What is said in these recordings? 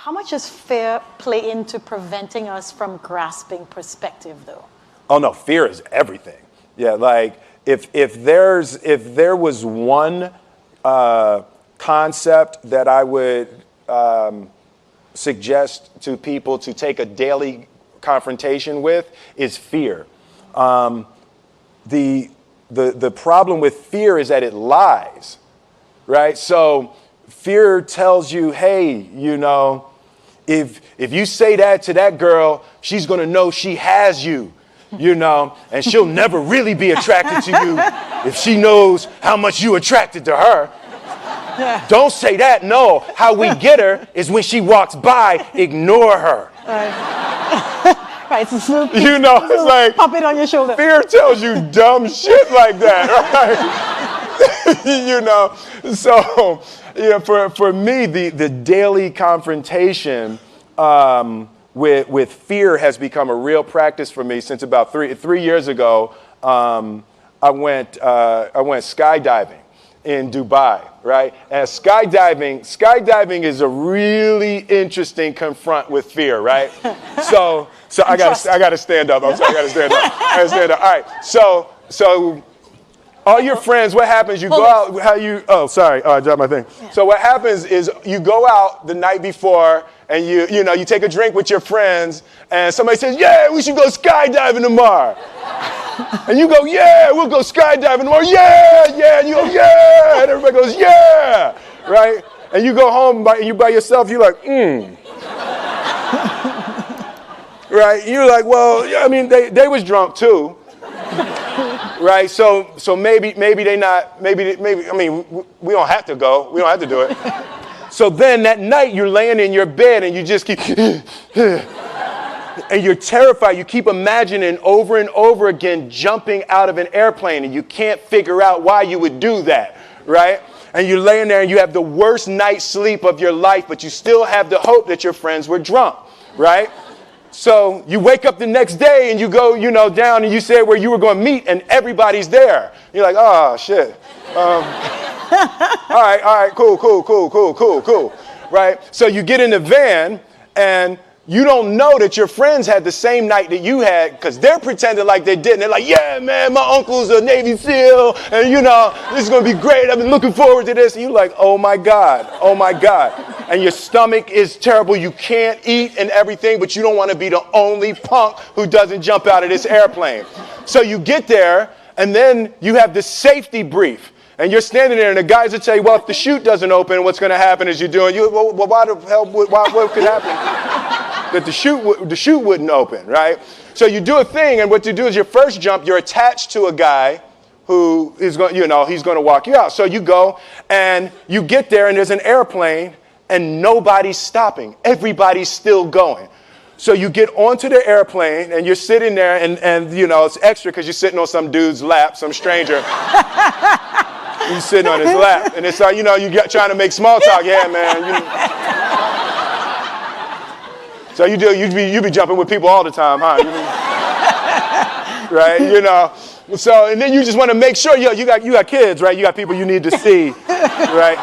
How much does fear play into preventing us from grasping perspective, though? Oh no, fear is everything. Yeah, like if there was one concept that I would suggest to people to take a daily confrontation with, is fear. The problem with fear is that it lies, right? So fear tells you, hey, you know, if you say that to that girl, she's gonna know she has you, you know, and she'll never really be attracted to you if she knows how much you attracted to her. Don't say that. No, how we get her is when she walks by, ignore her. Right, so You know, it's like pop it on your shoulder. fear tells you dumb shit like that, right? You know, so yeah, for me, the daily confrontation with fear has become a real practice for me since about three years ago. I went skydiving in Dubai, right? And skydiving is a really interesting confront with fear, right? So I gotta stand up. I'm sorry, I gotta stand up. All right. So all your friends, what happens? You go out. I dropped my thing. Yeah. So what happens is you go out the night before and you take a drink with your friends, and somebody says, "Yeah, we should go skydiving tomorrow." And you go, "Yeah, we'll go skydiving tomorrow." Yeah. And you go, "Yeah." And everybody goes, "Yeah." Right? And you go home by yourself. You're like, Right? You're like, well, I mean, they was drunk too. Right? So maybe they not, maybe, I mean, we don't have to go. We don't have to do it. So then that night you're laying in your bed and you just keep, and you're terrified. You keep imagining over and over again jumping out of an airplane, and you can't figure out why you would do that, right? And you're laying there and you have the worst night's sleep of your life, but you still have the hope that your friends were drunk, right? So you wake up the next day and you go, down and you say where you were going to meet, and everybody's there. You're like, oh, shit. All right, cool. Right? So you get in the van and you don't know that your friends had the same night that you had, because they're pretending like they didn't. They're like, yeah, man, my uncle's a Navy SEAL, and this is going to be great. I've been looking forward to this. And you're like, oh my God. And your stomach is terrible. You can't eat and everything, but you don't want to be the only punk who doesn't jump out of this airplane. So you get there, and then you have this safety brief. And you're standing there, and the guys will tell you, well, if the chute doesn't open, what's going to happen is why the hell, what could happen? That the chute wouldn't open, right? So you do a thing, and what you do is your first jump, you're attached to a guy who is going, he's going to walk you out. So you go, and you get there, and there's an airplane, and nobody's stopping. Everybody's still going. So you get onto the airplane, and you're sitting there, and it's extra because you're sitting on some dude's lap, some stranger. You're sitting on his lap, and it's like, you trying to make small talk. Yeah, man. So you be jumping with people all the time, huh? Right? So, and then you just want to make sure, you got kids, right? You got people you need to see, right?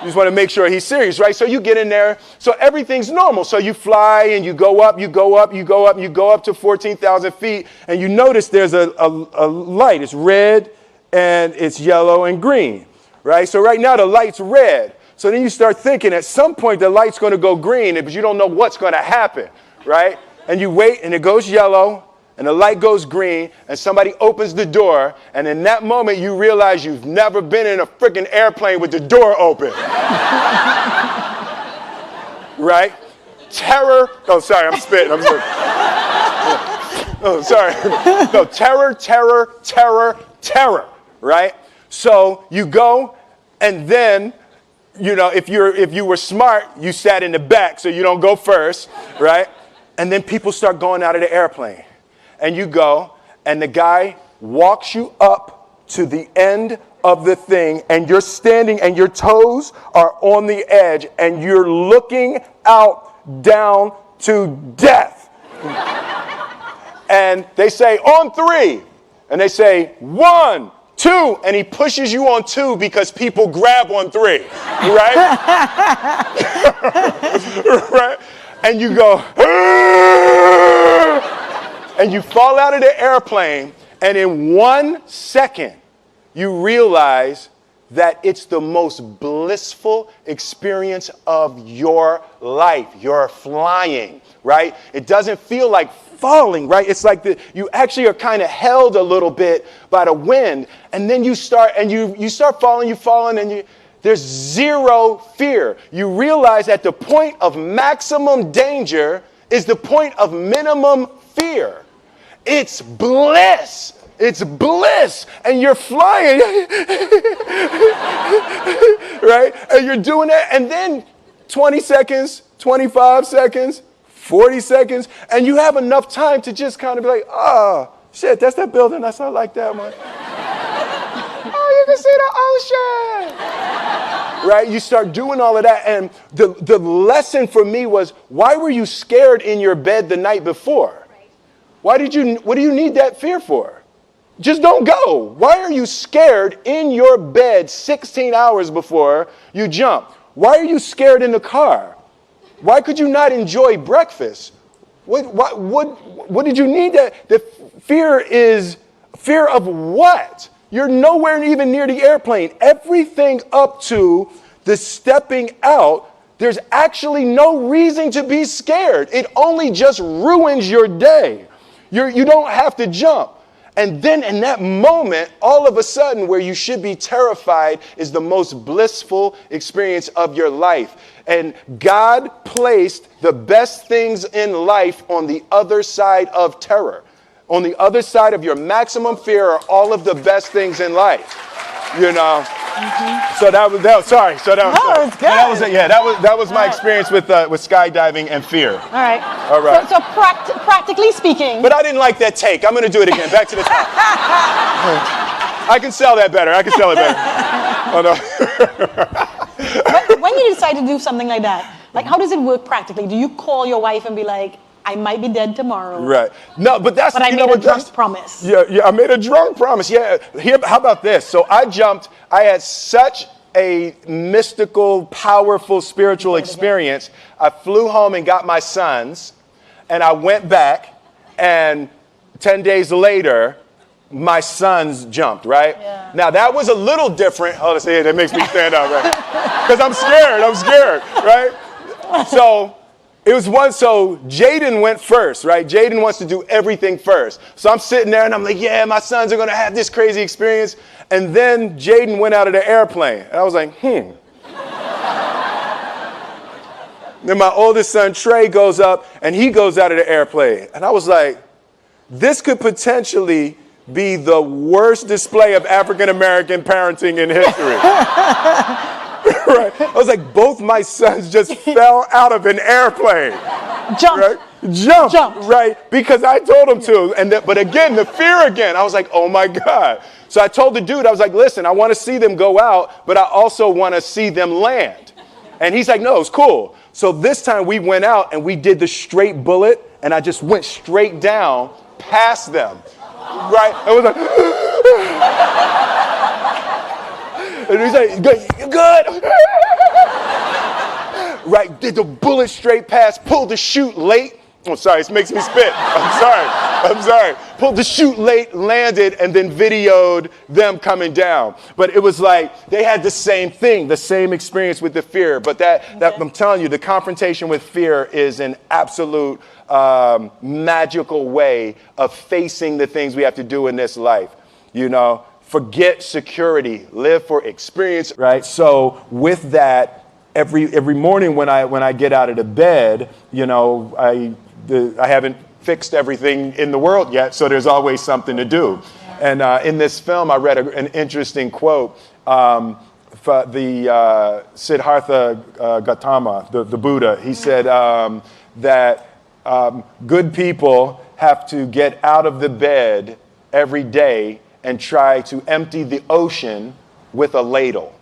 You just want to make sure he's serious, right? So you get in there, so everything's normal. So you fly and you go up to 14,000 feet, and you notice there's a light. It's red and it's yellow and green, right? So right now the light's red. So then you start thinking at some point the light's going to go green, but you don't know what's going to happen, right? And you wait, and it goes yellow, and the light goes green, and somebody opens the door, and in that moment you realize you've never been in a freaking airplane with the door open. Right? Terror. Oh, sorry, I'm spitting. Oh, sorry. No, terror, right? So you go, and then if you were smart, you sat in the back so you don't go first, right? And then people start going out of the airplane. And you go, and the guy walks you up to the end of the thing, and you're standing, and your toes are on the edge, and you're looking out down to death. And they say, on 3. And they say, 1, 2, and he pushes you on 2 because people grab on 3, right? Right? And you go, and you fall out of the airplane, and in 1 second, you realize that it's the most blissful experience of your life. You're flying, right? It doesn't feel like falling, right? It's like you actually are kind of held a little bit by the wind, and then you start falling, and there's zero fear. You realize that the point of maximum danger is the point of minimum fear. It's bliss. It's bliss, and you're flying, right? And you're doing that, and then 20 seconds, 25 seconds, 40 seconds, and you have enough time to just kind of be like, oh, shit, that's that building. I like that one. Oh, you can see the ocean. Right? You start doing all of that, and the lesson for me was, why were you scared in your bed the night before? What do you need that fear for? Just don't go. Why are you scared in your bed 16 hours before you jump? Why are you scared in the car? Why could you not enjoy breakfast? What did you need that? The fear is fear of what? You're nowhere even near the airplane. Everything up to the stepping out, there's actually no reason to be scared. It only just ruins your day. You don't have to jump. And then in that moment, all of a sudden, where you should be terrified is the most blissful experience of your life. And God placed the best things in life on the other side of terror. On the other side of your maximum fear are all of the best things in life. You know? Mm-hmm. So that was sorry. So that was, no, it's good. That was my experience with skydiving and fear. All right. All right. So practically speaking. But I didn't like that take. I'm going to do it again. Back to the top. I can sell that better. Oh, no. when you decide to do something like that, like how does it work practically? Do you call your wife and be like, I might be dead tomorrow. Right. No, but that's. But I made a drunk promise. Yeah, I made a drunk promise. Yeah. How about this? So I jumped. I had such a mystical, powerful, spiritual experience. I flew home and got my sons, and I went back, and 10 days later, my sons jumped, right? Yeah. Now, that was a little different. Oh, let's see, that makes me stand up, right? Because I'm scared, right? So Jaden went first, right? Jaden wants to do everything first. So I'm sitting there and I'm like, yeah, my sons are going to have this crazy experience. And then Jaden went out of the airplane. And I was like, Then my oldest son, Trey, goes up and he goes out of the airplane. And I was like, this could potentially be the worst display of African-American parenting in history. Right. I was like, both my sons just fell out of an airplane. Jumped. Right? Jumped. Right. Because I told them to. But again, the fear again. I was like, oh my God. So I told the dude, I was like, listen, I want to see them go out, but I also want to see them land. And he's like, no, it's cool. So this time we went out and we did the straight bullet, and I just went straight down past them. Right. I was like, and he's like, you good? Right, did the bullet straight past, pulled the chute late. Oh, sorry, this makes me spit. I'm sorry. Pulled the chute late, landed, and then videoed them coming down. But it was like, they had the same thing, the same experience with the fear. But that I'm telling you, the confrontation with fear is an absolute magical way of facing the things we have to do in this life. You know, forget security, live for experience, right? So with that, every morning when I get out of the bed, you know, I haven't fixed everything in the world yet, so there's always something to do. And in this film, I read an interesting quote for the Siddhartha Gautama, the Buddha. He said that good people have to get out of the bed every day and try to empty the ocean with a ladle,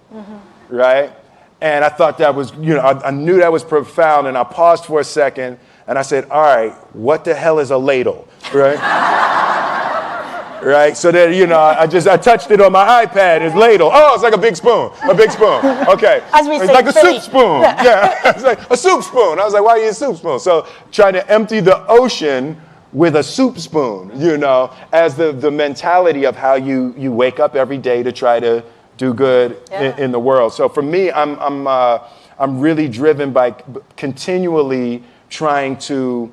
right? And I thought that was, you know, I knew that was profound, and I paused for a second, and I said, all right, what the hell is a ladle, right? right? So that, I touched it on my iPad. It's ladle. Oh, it's like a big spoon. Okay. As we it's say, like a Philly. soup spoon. Yeah. It's like a soup spoon. I was like, why are you a soup spoon? So trying to empty the ocean with a soup spoon, as the mentality of how you wake up every day to try to do good in the world. So for me, I'm really driven by continually trying to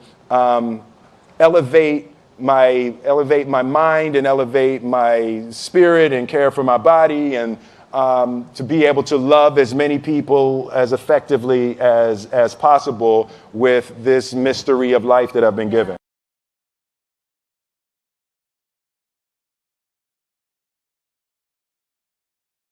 elevate my mind and elevate my spirit and care for my body, and to be able to love as many people as effectively as possible with this mystery of life that I've been given.